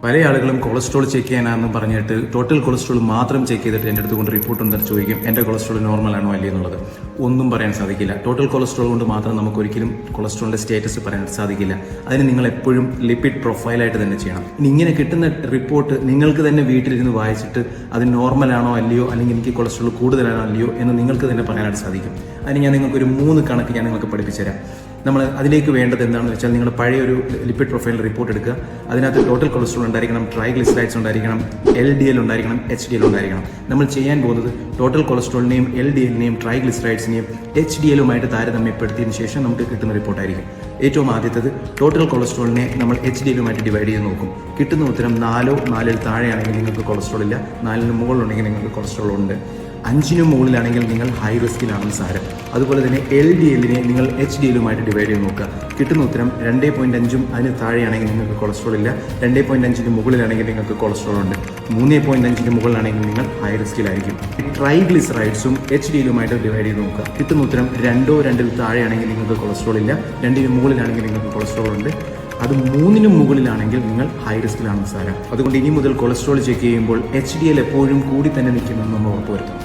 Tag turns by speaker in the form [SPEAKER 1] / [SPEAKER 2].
[SPEAKER 1] പല ആളുകളും cholesterol check ചെയ്യാനാണെന്ന് പറഞ്ഞിട്ട് ടോട്ടൽ കൊളസ്ട്രോൾ മാത്രം ചെക്ക് ചെയ്തിട്ട് എൻ്റെ അടുത്ത് കൊണ്ട് റിപ്പോർട്ട് ഉണ്ടെന്ന് ചോദിക്കും എൻ്റെ കൊളസ്ട്രോൾ നോർമൽ ആണോ അല്ലേ എന്നുള്ളത്. ഒന്നും പറയാൻ സാധിക്കില്ല. ടോട്ടൽ കൊളസ്ട്രോൾ കൊണ്ട് മാത്രം നമുക്ക് ഒരിക്കലും കൊളസ്ട്രോളിൻ്റെ സ്റ്റേറ്റസ് പറയാൻ സാധിക്കില്ല. അതിന് നിങ്ങൾ എപ്പോഴും ലിപ്പിഡ് പ്രൊഫൈലായിട്ട് തന്നെ ചെയ്യണം. ഇനി ഇങ്ങനെ കിട്ടുന്ന റിപ്പോർട്ട് നിങ്ങൾക്ക് തന്നെ വീട്ടിലിരുന്ന് വായിച്ചിട്ട് അത് നോർമൽ ആണോ അല്ലയോ, അല്ലെങ്കിൽ എനിക്ക് കൊളസ്ട്രോൾ കൂടുതലാണോ അല്ലയോ എന്ന് നിങ്ങൾക്ക് തന്നെ പറയാനായിട്ട് സാധിക്കും. അതിന് ഞാൻ നിങ്ങൾക്കൊരു 3 കണക്ക് ഞാൻ നിങ്ങൾക്ക് പഠിപ്പിച്ചു തരാം. നമ്മൾ അതിലേക്ക് വേണ്ടത് എന്താണെന്ന് വെച്ചാൽ, നിങ്ങൾ പഴയ ഒരു ലിപ്പിഡ് പ്രൊഫൈൽ റിപ്പോർട്ട് എടുക്കുക. അതിനകത്ത് ടോട്ടൽ കൊളസ്ട്രോൾ ഉണ്ടായിരിക്കണം, ട്രൈഗ്ലിസറൈഡ്സ് ഉണ്ടായിരിക്കണം, LDL ഉണ്ടായിരിക്കണം, HDL ഉണ്ടായിരിക്കണം. നമ്മൾ ചെയ്യാൻ പോകുന്നത് ടോട്ടൽ കൊളസ്ട്രോളിനെയും LDLനെയും ട്രൈഗ്ലിസറൈഡ്സിനെയും HDLുമായിട്ട് താരതമ്യപ്പെടുത്തിയതിന് ശേഷം നമുക്ക് കിട്ടുന്ന റിപ്പോർട്ടായിരിക്കും. ഏറ്റവും ആദ്യത്തേത് ടോട്ടൽ കൊളസ്ട്രോളിനെ നമ്മൾ HDLുമായിട്ട് ഡിവൈഡ് ചെയ്ത് നോക്കും. കിട്ടുന്ന ഉത്തരം 4-4 താഴെയാണെങ്കിൽ നിങ്ങൾക്ക് കൊളസ്ട്രോൾ ഇല്ല, 4 മുകളിലുണ്ടെങ്കിൽ നിങ്ങൾക്ക് കൊളസ്ട്രോൾ ഉണ്ട്. 5 മുകളിലാണെങ്കിൽ നിങ്ങൾ ഹൈ റിസ്കിലാണെന്ന് സാരം. അതുപോലെ തന്നെ LDLനെ നിങ്ങൾ HDLുമായിട്ട് ഡിവൈഡ് ചെയ്ത് നോക്കുക. കിട്ടുന്ന ഉത്തരം 2.5 അതിന് താഴെയാണെങ്കിൽ നിങ്ങൾക്ക് കൊളസ്ട്രോൾ ഇല്ല, 2.5 മുകളിലാണെങ്കിൽ നിങ്ങൾക്ക് കൊളസ്ട്രോൾ ഉണ്ട്, 3.5 മുകളിലാണെങ്കിൽ നിങ്ങൾ ഹൈ റിസ്കിലായിരിക്കും. ട്രൈഗ്ലിസറൈഡ്സും HDLുമായിട്ട് ഡിവൈഡ് ചെയ്ത് നോക്കുക. കിട്ടുന്ന ഉത്തരം 2-2 താഴെയാണെങ്കിൽ നിങ്ങൾക്ക് കൊളസ്ട്രോൾ ഇല്ല, 2 മുകളിലാണെങ്കിൽ നിങ്ങൾക്ക് കൊളസ്ട്രോൾ ഉണ്ട്, അത് 3 മുകളിലാണെങ്കിൽ നിങ്ങൾ ഹൈ റിസ്കിലാണെന്ന് സാരം. അതുകൊണ്ട് ഇനി മുതൽ കൊളസ്ട്രോൾ ചെക്ക് ചെയ്യുമ്പോൾ HDL എപ്പോഴും കൂടി തന്നെ നിൽക്കുമെന്ന് നമ്മൾ ഉറപ്പുവരുത്തും.